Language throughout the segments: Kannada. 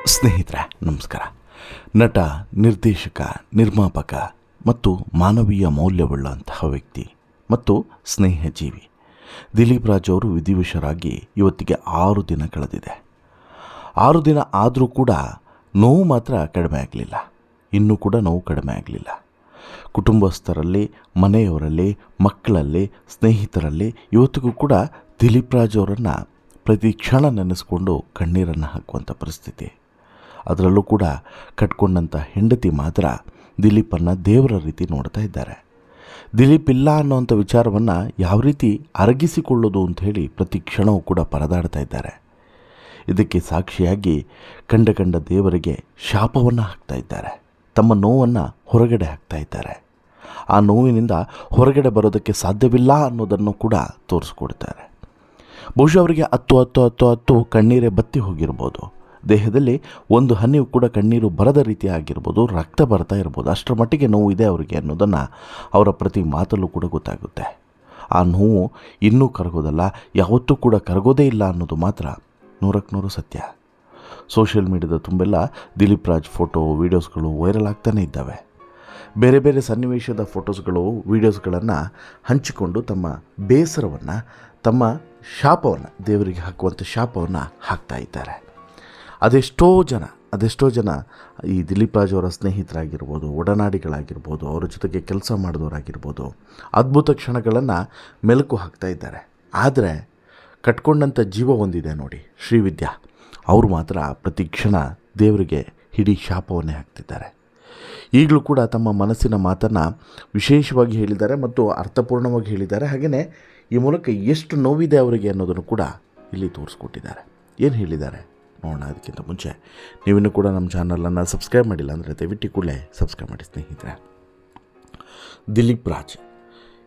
ಸ್ನೇಹಿತರೆ ನಮಸ್ಕಾರ. ನಟ, ನಿರ್ದೇಶಕ, ನಿರ್ಮಾಪಕ ಮತ್ತು ಮಾನವೀಯ ಮೌಲ್ಯವುಳ್ಳಂತಹ ವ್ಯಕ್ತಿ ಮತ್ತು ಸ್ನೇಹಜೀವಿ ದಿಲೀಪ್ ರಾಜ್ ಅವರು ವಿಧಿವಶರಾಗಿ ಇವತ್ತಿಗೆ 6 ದಿನ ಕಳೆದಿದೆ. 6 ದಿನ ಆದರೂ ಕೂಡ ನೋವು ಮಾತ್ರ ಕಡಿಮೆ ಆಗಲಿಲ್ಲ. ಇನ್ನೂ ಕೂಡ ನೋವು ಕಡಿಮೆ ಆಗಲಿಲ್ಲ. ಕುಟುಂಬಸ್ಥರಲ್ಲಿ, ಮನೆಯವರಲ್ಲಿ, ಮಕ್ಕಳಲ್ಲಿ, ಸ್ನೇಹಿತರಲ್ಲಿ ಇವತ್ತಿಗೂ ಕೂಡ ದಿಲೀಪ್ ರಾಜ್ ಅವರನ್ನು ಪ್ರತಿ ಕ್ಷಣ ನೆನೆಸ್ಕೊಂಡು ಕಣ್ಣೀರನ್ನು ಹಾಕುವಂಥ ಪರಿಸ್ಥಿತಿ. ಅದರಲ್ಲೂ ಕೂಡ ಕಟ್ಕೊಂಡಂಥ ಹೆಂಡತಿ ಮಾತ್ರ ದಿಲೀಪನ್ನು ದೇವರ ರೀತಿ ನೋಡ್ತಾ ಇದ್ದಾರೆ. ದಿಲೀಪ್ ಇಲ್ಲ ಅನ್ನೋವಂಥ ವಿಚಾರವನ್ನು ಯಾವ ರೀತಿ ಅರಗಿಸಿಕೊಳ್ಳೋದು ಅಂಥೇಳಿ ಪ್ರತಿ ಕ್ಷಣವೂ ಕೂಡ ಪರದಾಡ್ತಾ ಇದ್ದಾರೆ. ಇದಕ್ಕೆ ಸಾಕ್ಷಿಯಾಗಿ ಕಂಡ ದೇವರಿಗೆ ಶಾಪವನ್ನು ಹಾಕ್ತಾ ಇದ್ದಾರೆ. ತಮ್ಮ ನೋವನ್ನು ಹೊರಗಡೆ ಹಾಕ್ತಾ ಇದ್ದಾರೆ. ಆ ನೋವಿನಿಂದ ಹೊರಗಡೆ ಬರೋದಕ್ಕೆ ಸಾಧ್ಯವಿಲ್ಲ ಅನ್ನೋದನ್ನು ಕೂಡ ತೋರಿಸ್ಕೊಡ್ತಾರೆ. ಬಹುಶಃ ಅವರಿಗೆ ಹತ್ತು ಕಣ್ಣೀರೇ ಬತ್ತಿ ಹೋಗಿರ್ಬೋದು. ದೇಹದಲ್ಲಿ ಒಂದು ಹನಿಯೂ ಕೂಡ ಕಣ್ಣೀರು ಬರದ ರೀತಿ ಆಗಿರ್ಬೋದು, ರಕ್ತ ಬರ್ತಾ ಇರ್ಬೋದು. ಅಷ್ಟರ ಮಟ್ಟಿಗೆ ನೋವು ಇದೆ ಅವರಿಗೆ ಅನ್ನೋದನ್ನು ಅವರ ಪ್ರತಿ ಮಾತಲ್ಲೂ ಕೂಡ ಗೊತ್ತಾಗುತ್ತೆ. ಆ ನೋವು ಇನ್ನೂ ಕರಗೋದಲ್ಲ, ಯಾವತ್ತೂ ಕೂಡ ಕರಗೋದೇ ಇಲ್ಲ ಅನ್ನೋದು ಮಾತ್ರ 100% ಸತ್ಯ. ಸೋಷಿಯಲ್ ಮೀಡಿಯಾದ ತುಂಬೆಲ್ಲ ದಿಲೀಪ್ ರಾಜ್ ಫೋಟೋ, ವೀಡಿಯೋಸ್ಗಳು ವೈರಲ್ ಆಗ್ತಾನೇ ಇದ್ದಾವೆ. ಬೇರೆ ಬೇರೆ ಸನ್ನಿವೇಶದ ಫೋಟೋಸ್ಗಳು, ವೀಡಿಯೋಸ್ಗಳನ್ನು ಹಂಚಿಕೊಂಡು ತಮ್ಮ ಬೇಸರವನ್ನು, ತಮ್ಮ ಶಾಪವನ್ನು, ದೇವರಿಗೆ ಹಾಕುವಂಥ ಶಾಪವನ್ನು ಹಾಕ್ತಾ ಇದ್ದಾರೆ. ಅದೆಷ್ಟೋ ಜನ ಈ ದಿಲೀಪ್ ರಾಜ್ ಅವರ ಸ್ನೇಹಿತರಾಗಿರ್ಬೋದು, ಒಡನಾಡಿಗಳಾಗಿರ್ಬೋದು, ಅವರ ಜೊತೆಗೆ ಕೆಲಸ ಮಾಡಿದವರಾಗಿರ್ಬೋದು, ಅದ್ಭುತ ಕ್ಷಣಗಳನ್ನು ಮೆಲುಕು ಹಾಕ್ತಾ ಇದ್ದಾರೆ. ಆದರೆ ಕಟ್ಕೊಂಡಂಥ ಜೀವ ಒಂದಿದೆ ನೋಡಿ, ಶ್ರೀವಿದ್ಯಾ, ಅವರು ಮಾತ್ರ ಪ್ರತಿ ಕ್ಷಣ ದೇವರಿಗೆ ಹಿಡೀ ಶಾಪವನ್ನೇ ಹಾಕ್ತಿದ್ದಾರೆ. ಈಗಲೂ ಕೂಡ ತಮ್ಮ ಮನಸ್ಸಿನ ಮಾತನ್ನು ವಿಶೇಷವಾಗಿ ಹೇಳಿದ್ದಾರೆ ಮತ್ತು ಅರ್ಥಪೂರ್ಣವಾಗಿ ಹೇಳಿದ್ದಾರೆ. ಹಾಗೆಯೇ ಈ ಮೂಲಕ ಎಷ್ಟು ನೋವಿದೆ ಅವರಿಗೆ ಅನ್ನೋದನ್ನು ಕೂಡ ಇಲ್ಲಿ ತೋರಿಸ್ಕೊಟ್ಟಿದ್ದಾರೆ. ಏನು ಹೇಳಿದ್ದಾರೆ ನೋಡೋಣ. ಅದಕ್ಕಿಂತ ಮುಂಚೆ ನೀವಿನ್ನೂ ಕೂಡ ನಮ್ಮ ಚಾನಲನ್ನು ಸಬ್ಸ್ಕ್ರೈಬ್ ಮಾಡಿಲ್ಲ ಅಂದರೆ ದಯವಿಟ್ಟು ಕೂಡಲೇ ಸಬ್ಸ್ಕ್ರೈಬ್ ಮಾಡಿ ಸ್ನೇಹಿತರೆ. ದಿಲೀಪ್ ರಾಜ್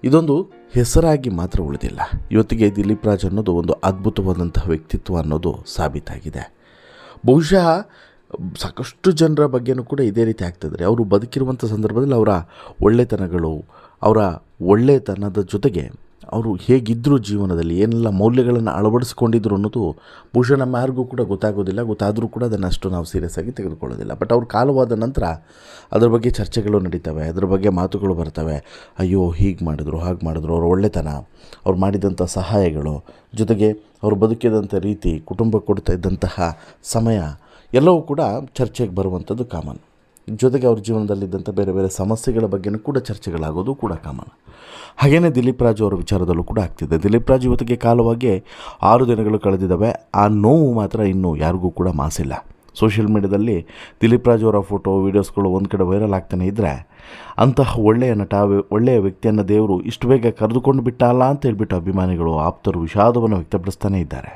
ಇದೊಂದು ಹೆಸರಾಗಿ ಮಾತ್ರ ಉಳಿದಿಲ್ಲ. ಇವತ್ತಿಗೆ ದಿಲೀಪ್ ರಾಜ್ ಅನ್ನೋದು ಒಂದು ಅದ್ಭುತವಾದಂತಹ ವ್ಯಕ್ತಿತ್ವ ಅನ್ನೋದು ಸಾಬೀತಾಗಿದೆ. ಬಹುಶಃ ಸಾಕಷ್ಟು ಜನರ ಬಗ್ಗೆನೂ ಕೂಡ ಇದೇ ರೀತಿ ಆಗ್ತಿದ್ದಾರೆ. ಅವರು ಬದುಕಿರುವಂಥ ಸಂದರ್ಭದಲ್ಲಿ ಅವರ ಒಳ್ಳೆತನಗಳು, ಅವರ ಒಳ್ಳೆತನದ ಜೊತೆಗೆ ಅವರು ಹೇಗಿದ್ದರು, ಜೀವನದಲ್ಲಿ ಏನೆಲ್ಲ ಮೌಲ್ಯಗಳನ್ನು ಅಳವಡಿಸ್ಕೊಂಡಿದ್ರು ಅನ್ನೋದು ಬಹುಶಃ ನಮ್ಮ ಯಾರಿಗೂ ಕೂಡ ಗೊತ್ತಾಗೋದಿಲ್ಲ. ಗೊತ್ತಾದರೂ ಕೂಡ ಅದನ್ನು ಅಷ್ಟು ನಾವು ಸೀರಿಯಸ್ ಆಗಿ ತೆಗೆದುಕೊಳ್ಳೋದಿಲ್ಲ. ಬಟ್ ಅವ್ರ ಕಾಲವಾದ ನಂತರ ಅದರ ಬಗ್ಗೆ ಚರ್ಚೆಗಳು ನಡೀತವೆ, ಅದರ ಬಗ್ಗೆ ಮಾತುಗಳು ಬರ್ತವೆ. ಅಯ್ಯೋ, ಹೀಗೆ ಮಾಡಿದ್ರು, ಹಾಗೆ ಮಾಡಿದ್ರು, ಅವ್ರ ಒಳ್ಳೆತನ, ಅವ್ರು ಮಾಡಿದಂಥ ಸಹಾಯಗಳು, ಜೊತೆಗೆ ಅವರು ಬದುಕಿದಂಥ ರೀತಿ, ಕುಟುಂಬ ಕೊಡ್ತಾ ಇದ್ದಂತಹ ಸಮಯ ಎಲ್ಲವೂ ಕೂಡ ಚರ್ಚೆಗೆ ಬರುವಂಥದ್ದು ಕಾಮನ್. ಜೊತೆಗೆ ಅವ್ರ ಜೀವನದಲ್ಲಿದ್ದಂಥ ಬೇರೆ ಬೇರೆ ಸಮಸ್ಯೆಗಳ ಬಗ್ಗೆಯೂ ಕೂಡ ಚರ್ಚೆಗಳಾಗೋದು ಕೂಡ ಕಾಮನ್. ಹಾಗೆಯೇ ದಿಲೀಪ್ ರಾಜ್ ಅವರ ವಿಚಾರದಲ್ಲೂ ಕೂಡ ಆಗ್ತಿದೆ. ದಿಲೀಪ್ ರಾಜ್ ಇವತ್ತಿಗೆ ಕಾಲವಾಗಿ 6 ದಿನಗಳು ಕಳೆದಿದ್ದಾವೆ. ಆ ನೋವು ಮಾತ್ರ ಇನ್ನೂ ಯಾರಿಗೂ ಕೂಡ ಮಾಸಿಲ್ಲ. ಸೋಷಿಯಲ್ ಮೀಡಿಯಾದಲ್ಲಿ ದಿಲೀಪ್ ರಾಜ್ ಅವರ ಫೋಟೋ, ವೀಡಿಯೋಸ್ಗಳು ಒಂದು ಕಡೆ ವೈರಲ್ ಆಗ್ತಾನೆ ಇದ್ದರೆ, ಅಂತಹ ಒಳ್ಳೆಯ ನಟ, ಒಳ್ಳೆಯ ವ್ಯಕ್ತಿಯನ್ನು ದೇವರು ಇಷ್ಟು ಬೇಗ ಕರೆದುಕೊಂಡು ಬಿಟ್ಟಲ್ಲ ಅಂತ ಹೇಳ್ಬಿಟ್ಟು ಅಭಿಮಾನಿಗಳು, ಆಪ್ತರು ವಿಷಾದವನ್ನು ವ್ಯಕ್ತಪಡಿಸ್ತಾನೇ ಇದ್ದಾರೆ.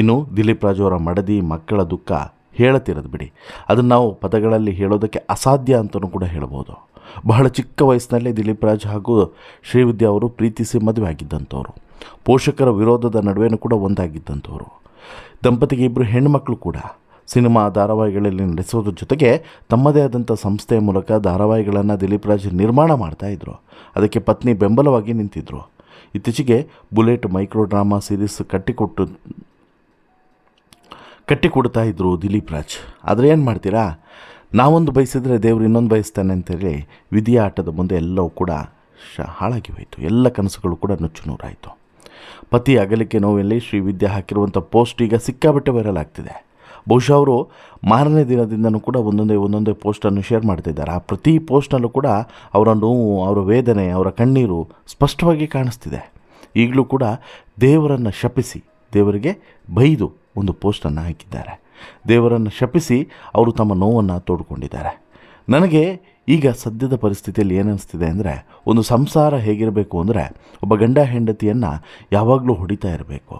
ಇನ್ನು ದಿಲೀಪ್ ರಾಜ್ ಅವರ ಮಡದಿ, ಮಕ್ಕಳ ದುಃಖ ಹೇಳತಿರೋದು ಬಿಡಿ, ಅದನ್ನು ನಾವು ಪದಗಳಲ್ಲಿ ಹೇಳೋದಕ್ಕೆ ಅಸಾಧ್ಯ ಅಂತಲೂ ಕೂಡ ಹೇಳ್ಬೋದು. ಬಹಳ ಚಿಕ್ಕ ವಯಸ್ಸಿನಲ್ಲೇ ದಿಲೀಪ್ ರಾಜ್ ಹಾಗೂ ಶ್ರೀವಿದ್ಯಾ ಅವರು ಪ್ರೀತಿಸಿ ಮದುವೆ ಆಗಿದ್ದಂಥವ್ರು. ಪೋಷಕರ ವಿರೋಧದ ನಡುವೆನೂ ಕೂಡ ಒಂದಾಗಿದ್ದಂಥವ್ರು. ದಂಪತಿಗೆ 2 ಹೆಣ್ಣುಮಕ್ಕಳು ಕೂಡ. ಸಿನಿಮಾ, ಧಾರಾವಾಹಿಗಳಲ್ಲಿ ನಡೆಸೋದ್ರ ಜೊತೆಗೆ ತಮ್ಮದೇ ಆದಂಥ ಸಂಸ್ಥೆಯ ಮೂಲಕ ಧಾರಾವಾಹಿಗಳನ್ನು ದಿಲೀಪ್ ರಾಜ್ ನಿರ್ಮಾಣ ಮಾಡ್ತಾಯಿದ್ರು. ಅದಕ್ಕೆ ಪತ್ನಿ ಬೆಂಬಲವಾಗಿ ನಿಂತಿದ್ದರು. ಇತ್ತೀಚೆಗೆ ಬುಲೆಟ್ ಮೈಕ್ರೋ ಡ್ರಾಮಾ ಸೀರೀಸ್ ಕಟ್ಟಿಕೊಡ್ತಾ ಇದ್ದರು ದಿಲೀಪ್ ರಾಜ್. ಆದರೆ ಏನು ಮಾಡ್ತೀರಾ, ನಾವೊಂದು ಬಯಸಿದ್ರೆ ದೇವರು ಇನ್ನೊಂದು ಬಯಸ್ತಾನೆ ಅಂತೇಳಿ ವಿಧಿಯ ಆಟದ ಮುಂದೆ ಎಲ್ಲವೂ ಕೂಡ ಹಾಳಾಗಿ ಹೋಯಿತು. ಎಲ್ಲ ಕನಸುಗಳು ಕೂಡ ನುಚ್ಚು ನೂರಾಯಿತು. ಪತಿ ಅಗಲಿಕೆ ನೋವಿನಲ್ಲಿ ಶ್ರೀವಿದ್ಯಾ ಹಾಕಿರುವಂಥ ಪೋಸ್ಟ್ ಈಗ ಸಿಕ್ಕಾಬಟ್ಟೆ ವೈರಲ್ ಆಗ್ತಿದೆ. ಬಹುಶಃ ಅವರು ಮಾರನೇ ದಿನದಿಂದನೂ ಕೂಡ ಒಂದೊಂದೇ ಪೋಸ್ಟನ್ನು ಶೇರ್ ಮಾಡ್ತಿದ್ದಾರೆ. ಆ ಪ್ರತಿ ಪೋಸ್ಟ್ನಲ್ಲೂ ಕೂಡ ಅವರ ನೋವು, ಅವರ ವೇದನೆ, ಅವರ ಕಣ್ಣೀರು ಸ್ಪಷ್ಟವಾಗಿ ಕಾಣಿಸ್ತಿದೆ. ಈಗಲೂ ಕೂಡ ದೇವರನ್ನು ಶಪಿಸಿ, ದೇವರಿಗೆ ಬೈದು ಒಂದು ಪೋಸ್ಟನ್ನು ಹಾಕಿದ್ದಾರೆ. ದೇವರನ್ನು ಶಪಿಸಿ ಅವರು ತಮ್ಮ ನೋವನ್ನು ತೋಡ್ಕೊಂಡಿದ್ದಾರೆ. ನನಗೆ ಈಗ ಸದ್ಯದ ಪರಿಸ್ಥಿತಿಯಲ್ಲಿ ಏನನ್ನಿಸ್ತಿದೆ ಅಂದರೆ, ಒಂದು ಸಂಸಾರ ಹೇಗಿರಬೇಕು ಅಂದರೆ, ಒಬ್ಬ ಗಂಡ ಹೆಂಡತಿಯನ್ನು ಯಾವಾಗಲೂ ಹೊಡಿತಾ ಇರಬೇಕು,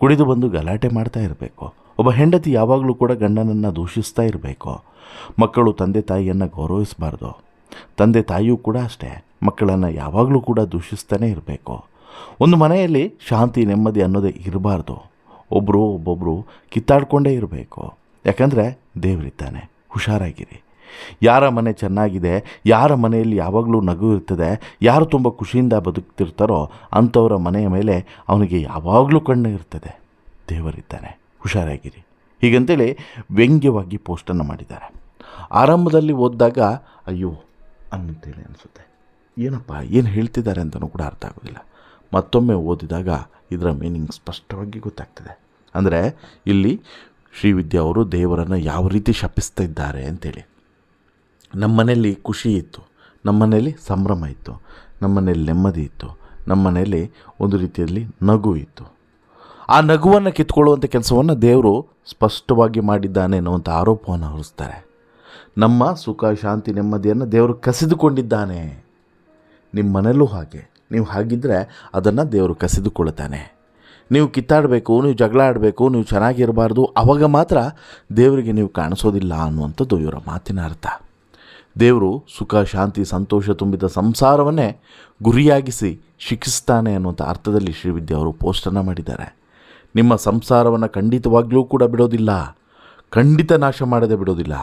ಕುಡಿದು ಬಂದು ಗಲಾಟೆ ಮಾಡ್ತಾ ಇರಬೇಕು. ಒಬ್ಬ ಹೆಂಡತಿ ಯಾವಾಗಲೂ ಕೂಡ ಗಂಡನನ್ನು ದೂಷಿಸ್ತಾ ಇರಬೇಕು. ಮಕ್ಕಳು ತಂದೆ ತಾಯಿಯನ್ನು ಗೌರವಿಸಬಾರ್ದು. ತಂದೆ ತಾಯಿಯೂ ಕೂಡ ಅಷ್ಟೇ, ಮಕ್ಕಳನ್ನು ಯಾವಾಗಲೂ ಕೂಡ ದೂಷಿಸ್ತಾನೇ ಇರಬೇಕು. ಒಂದು ಮನೆಯಲ್ಲಿ ಶಾಂತಿ, ನೆಮ್ಮದಿ ಅನ್ನೋದೇ ಇರಬಾರ್ದು. ಒಬ್ಬೊಬ್ಬರು ಕಿತ್ತಾಡ್ಕೊಂಡೇ ಇರಬೇಕು. ಯಾಕಂದರೆ ದೇವರಿದ್ದಾನೆ, ಹುಷಾರಾಗಿರಿ. ಯಾರ ಮನೆ ಚೆನ್ನಾಗಿದೆ, ಯಾರ ಮನೆಯಲ್ಲಿ ಯಾವಾಗಲೂ ನಗು ಇರ್ತದೆ, ಯಾರು ತುಂಬ ಖುಷಿಯಿಂದ ಬದುಕ್ತಿರ್ತಾರೋ ಅಂಥವರ ಮನೆಯ ಮೇಲೆ ಅವನಿಗೆ ಯಾವಾಗಲೂ ಕಣ್ಣು ಇರ್ತದೆ. ದೇವರಿದ್ದಾನೆ, ಹುಷಾರಾಗಿರಿ. ಹೀಗಂತೇಳಿ ವ್ಯಂಗ್ಯವಾಗಿ ಪೋಸ್ಟನ್ನು ಮಾಡಿದ್ದಾರೆ. ಆರಂಭದಲ್ಲಿ ಓದಿದಾಗ ಅಯ್ಯೋ ಅನ್ನಂತೇಳಿ ಅನಿಸುತ್ತೆ, ಏನಪ್ಪ ಏನು ಹೇಳ್ತಿದ್ದಾರೆ ಅಂತಲೂ ಕೂಡ ಅರ್ಥ ಆಗೋದಿಲ್ಲ. ಮತ್ತೊಮ್ಮೆ ಓದಿದಾಗ ಇದರ ಮೀನಿಂಗ್ ಸ್ಪಷ್ಟವಾಗಿ ಗೊತ್ತಾಗ್ತದೆ. ಅಂದರೆ ಇಲ್ಲಿ ಶ್ರೀವಿದ್ಯಾ ಅವರು ದೇವರನ್ನು ಯಾವ ರೀತಿ ಶಪಿಸ್ತಾ ಇದ್ದಾರೆ ಅಂತೇಳಿ. ನಮ್ಮ ಮನೆಯಲ್ಲಿ ಖುಷಿ ಇತ್ತು, ನಮ್ಮ ಮನೆಯಲ್ಲಿ ಸಂಭ್ರಮ ಇತ್ತು, ನಮ್ಮ ಮನೆಯಲ್ಲಿ ನೆಮ್ಮದಿ ಇತ್ತು, ನಮ್ಮ ಮನೆಯಲ್ಲಿ ಒಂದು ರೀತಿಯಲ್ಲಿ ನಗು ಇತ್ತು. ಆ ನಗುವನ್ನು ಕಿತ್ಕೊಳ್ಳುವಂಥ ಕೆಲಸವನ್ನು ದೇವರು ಸ್ಪಷ್ಟವಾಗಿ ಮಾಡಿದ್ದಾನೆ ಅನ್ನುವಂಥ ಆರೋಪವನ್ನು ಹೊರಿಸ್ತಾರೆ. ನಮ್ಮ ಸುಖ ಶಾಂತಿ ನೆಮ್ಮದಿಯನ್ನು ದೇವರು ಕಸಿದುಕೊಂಡಿದ್ದಾನೆ. ನಿಮ್ಮ ಮನೆಯಲ್ಲೂ ಹಾಗೆ, ನೀವು ಹಾಗಿದ್ದರೆ ಅದನ್ನು ದೇವರು ಕಸಿದುಕೊಳ್ಳುತ್ತಾನೆ. ನೀವು ಕಿತ್ತಾಡಬೇಕು, ನೀವು ಜಗಳ ಆಡಬೇಕು, ನೀವು ಚೆನ್ನಾಗಿರಬಾರ್ದು, ಆವಾಗ ಮಾತ್ರ ದೇವರಿಗೆ ನೀವು ಕಾಣಿಸೋದಿಲ್ಲ ಅನ್ನುವಂಥದ್ದು ಇವರ ಮಾತಿನ ಅರ್ಥ. ದೇವರು ಸುಖ ಶಾಂತಿ ಸಂತೋಷ ತುಂಬಿದ ಸಂಸಾರವನ್ನೇ ಗುರಿಯಾಗಿಸಿ ಶಿಕ್ಷಿಸ್ತಾನೆ ಅನ್ನುವಂಥ ಅರ್ಥದಲ್ಲಿ ಶ್ರೀವಿದ್ಯಾ ಅವರು ಪೋಸ್ಟನ್ನು ಮಾಡಿದ್ದಾರೆ. ನಿಮ್ಮ ಸಂಸಾರವನ್ನು ಖಂಡಿತವಾಗ್ಲೂ ಕೂಡ ಬಿಡೋದಿಲ್ಲ, ಖಂಡಿತ ನಾಶ ಮಾಡದೆ ಬಿಡೋದಿಲ್ಲ.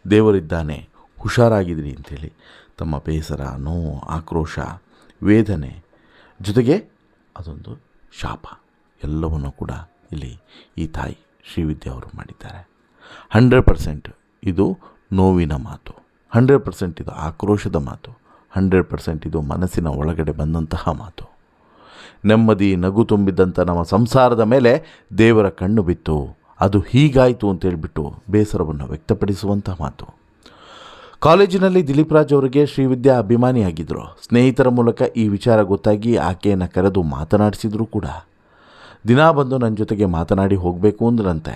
ದೇವರಿದ್ದಾನೆ, ಹುಷಾರಾಗಿದ್ದೀರಿ ಅಂಥೇಳಿ ತಮ್ಮ ಬೇಸರ, ನೋವು, ಆಕ್ರೋಶ, ವೇದನೆ ಜೊತೆಗೆ ಅದೊಂದು ಶಾಪ ಎಲ್ಲವನ್ನು ಕೂಡ ಇಲ್ಲಿ ಈ ತಾಯಿ ಶ್ರೀವಿದ್ಯಾ ಅವರು ಮಾಡಿದ್ದಾರೆ. 100% ಇದು ನೋವಿನ ಮಾತು, 100% ಇದು ಆಕ್ರೋಶದ ಮಾತು, 100% ಇದು ಮನಸ್ಸಿನ ಒಳಗಡೆ ಬಂದಂತಹ ಮಾತು. ನೆಮ್ಮದಿ ನಗು ತುಂಬಿದ್ದಂಥ ನಮ್ಮ ಸಂಸಾರದ ಮೇಲೆ ದೇವರ ಕಣ್ಣು ಬಿತ್ತು, ಅದು ಹೀಗಾಯಿತು ಅಂತೇಳ್ಬಿಟ್ಟು ಬೇಸರವನ್ನು ವ್ಯಕ್ತಪಡಿಸುವಂಥ ಮಾತು. ಕಾಲೇಜಿನಲ್ಲಿ ದಿಲೀಪ್ ರಾಜ್ ಅವರಿಗೆ ಶ್ರೀವಿದ್ಯಾ ಅಭಿಮಾನಿಯಾಗಿದ್ದರು. ಸ್ನೇಹಿತರ ಮೂಲಕ ಈ ವಿಚಾರ ಗೊತ್ತಾಗಿ ಆಕೆಯನ್ನು ಕರೆದು ಮಾತನಾಡಿಸಿದ್ರು ಕೂಡ. ದಿನ ಬಂದು ನನ್ನ ಜೊತೆಗೆ ಮಾತನಾಡಿ ಹೋಗಬೇಕು ಅಂದ್ರಂತೆ.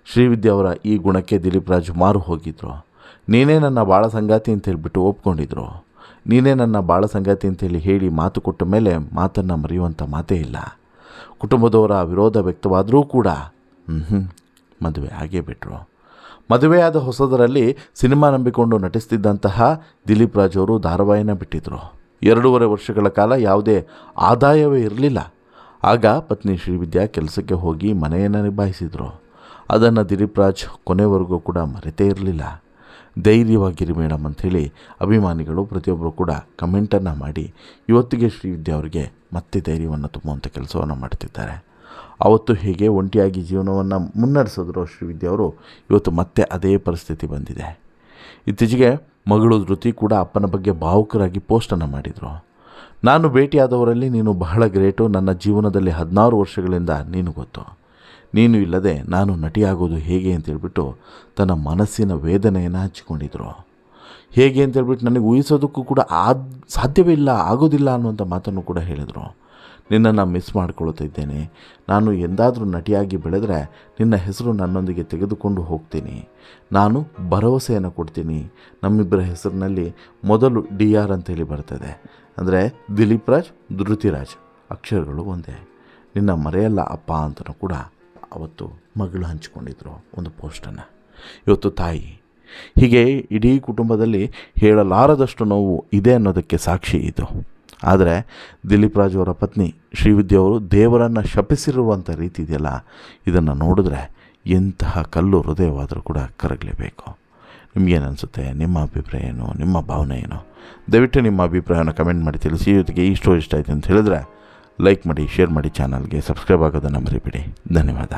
ಶ್ರೀವಿದ್ಯಾ ಅವರ ಈ ಗುಣಕ್ಕೆ ದಿಲೀಪ್ ರಾಜ್ ಮಾರು ಹೋಗಿದ್ದರು. ನೀನೇ ನನ್ನ ಬಾಳ ಸಂಗಾತಿ ಅಂತೇಳ್ಬಿಟ್ಟು ಒಪ್ಕೊಂಡಿದ್ರು. ನೀನೇ ನನ್ನ ಬಾಳ ಸಂಗಾತಿ ಅಂತೇಳಿ ಹೇಳಿ ಮಾತು ಕೊಟ್ಟ ಮೇಲೆ ಮಾತನ್ನು ಮರೆಯುವಂಥ ಮಾತೇ ಇಲ್ಲ. ಕುಟುಂಬದವರ ವಿರೋಧ ವ್ಯಕ್ತವಾದರೂ ಕೂಡ ಮದುವೆ ಆಗೇ ಬಿಟ್ಟರು. ಮದುವೆಯಾದ ಹೊಸದರಲ್ಲಿ ಸಿನಿಮಾ ನಂಬಿಕೊಂಡು ನಟಿಸ್ತಿದ್ದಂತಹ ದಿಲೀಪ್ ರಾಜ್ ಅವರು ಧಾರಾವಾಹಿನ ಬಿಟ್ಟಿದ್ದರು. 2.5 ವರ್ಷಗಳ ಕಾಲ ಯಾವುದೇ ಆದಾಯವೇ ಇರಲಿಲ್ಲ. ಆಗ ಪತ್ನಿ ಶ್ರೀವಿದ್ಯಾ ಕೆಲಸಕ್ಕೆ ಹೋಗಿ ಮನೆಯನ್ನು ನಿಭಾಯಿಸಿದರು. ಅದನ್ನು ದಿಲೀಪ್ ರಾಜ್ ಕೊನೆವರೆಗೂ ಕೂಡ ಮರೆತೇ ಇರಲಿಲ್ಲ. ಧೈರ್ಯವಾಗಿರಿ ಮೇಡಮ್ ಅಂಥೇಳಿ ಅಭಿಮಾನಿಗಳು ಪ್ರತಿಯೊಬ್ಬರು ಕೂಡ ಕಮೆಂಟನ್ನು ಮಾಡಿ ಇವತ್ತಿಗೆ ಶ್ರೀವಿದ್ಯಾ ಅವರಿಗೆ ಮತ್ತೆ ಧೈರ್ಯವನ್ನು ತುಂಬುವಂಥ ಕೆಲಸವನ್ನು ಮಾಡ್ತಿದ್ದಾರೆ. ಅವತ್ತು ಹೇಗೆ ಒಂಟಿಯಾಗಿ ಜೀವನವನ್ನು ಮುನ್ನಡೆಸಿದ್ರು ಶ್ರೀವಿದ್ಯಾ ಅವರು, ಇವತ್ತು ಮತ್ತೆ ಅದೇ ಪರಿಸ್ಥಿತಿ ಬಂದಿದೆ. ಇತ್ತೀಚೆಗೆ ಮಗಳು ಧೃತಿ ಕೂಡ ಅಪ್ಪನ ಬಗ್ಗೆ ಭಾವುಕರಾಗಿ ಪೋಸ್ಟನ್ನು ಮಾಡಿದರು. ನಾನು ಭೇಟಿಯಾದವರಲ್ಲಿ ನೀನು ಬಹಳ ಗ್ರೇಟು, ನನ್ನ ಜೀವನದಲ್ಲಿ 16 ವರ್ಷಗಳಿಂದ ನೀನು ಗೊತ್ತು, ನೀನು ಇಲ್ಲದೆ ನಾನು ನಟಿಯಾಗೋದು ಹೇಗೆ ಅಂತೇಳ್ಬಿಟ್ಟು ತನ್ನ ಮನಸ್ಸಿನ ವೇದನೆಯನ್ನು ಹಂಚಿಕೊಂಡಿದ್ರು. ಹೇಗೆ ಅಂತೇಳ್ಬಿಟ್ಟು ನನಗೆ ಊಹಿಸೋದಕ್ಕೂ ಕೂಡ ಸಾಧ್ಯವೇ ಇಲ್ಲ, ಆಗೋದಿಲ್ಲ ಅನ್ನುವಂಥ ಮಾತನ್ನು ಕೂಡ ಹೇಳಿದರು. ನಿನ್ನನ್ನು ಮಿಸ್ ಮಾಡ್ಕೊಳ್ತಾ ಇದ್ದೇನೆ, ನಾನು ಎಂದಾದರೂ ನಟಿಯಾಗಿ ಬೆಳೆದರೆ ನಿನ್ನ ಹೆಸರು ನನ್ನೊಂದಿಗೆ ತೆಗೆದುಕೊಂಡು ಹೋಗ್ತೀನಿ, ನಾನು ಭರವಸೆಯನ್ನು ಕೊಡ್ತೀನಿ. ನಮ್ಮಿಬ್ಬರ ಹೆಸರಿನಲ್ಲಿ ಮೊದಲು DR ಅಂತೇಳಿ ಬರ್ತದೆ, ಅಂದರೆ ದಿಲೀಪ್ ರಾಜ್ ಧೃತಿರಾಜ್, ಅಕ್ಷರಗಳು ಒಂದೇ, ನಿನ್ನ ಮರೆಯಲ್ಲ ಅಪ್ಪ ಅಂತಲೂ ಕೂಡ ಅವತ್ತು ಮಗಳು ಹಂಚಿಕೊಂಡಿದ್ರು ಒಂದು ಪೋಸ್ಟನ್ನು. ಇವತ್ತು ತಾಯಿ, ಹೀಗೆ ಇಡೀ ಕುಟುಂಬದಲ್ಲಿ ಹೇಳಲಾರದಷ್ಟು ನೋವು ಇದೆ ಅನ್ನೋದಕ್ಕೆ ಸಾಕ್ಷಿ ಇದು. ಆದರೆ ದಿಲೀಪ್ ರಾಜ್ ಅವರ ಪತ್ನಿ ಶ್ರೀವಿದ್ಯಾ ಅವರು ದೇವರನ್ನು ಶಪಿಸಿರುವಂಥ ರೀತಿ ಇದೆಯಲ್ಲ, ಇದನ್ನು ನೋಡಿದ್ರೆ ಎಂತಹ ಕಲ್ಲು ಹೃದಯವಾದರೂ ಕೂಡ ಕರಗಲೇಬೇಕು. ನಿಮಗೇನು ಅನಿಸುತ್ತೆ? ನಿಮ್ಮ ಅಭಿಪ್ರಾಯ ಏನು? ನಿಮ್ಮ ಭಾವನೆ ಏನು? ದಯವಿಟ್ಟು ನಿಮ್ಮ ಅಭಿಪ್ರಾಯವನ್ನು ಕಮೆಂಟ್ ಮಾಡಿ ತಿಳಿಸಿ. ಜೊತೆಗೆ ಈ ಸ್ಟೋರಿ ಇಷ್ಟ ಆಯಿತು ಅಂತ ಹೇಳಿದ್ರೆ ಲೈಕ್ ಮಾಡಿ, ಶೇರ್ ಮಾಡಿ, ಚಾನಲ್ಗೆ ಸಬ್ಸ್ಕ್ರೈಬ್ ಆಗೋದನ್ನು ಮರಿಬೇಡಿ. ಧನ್ಯವಾದ.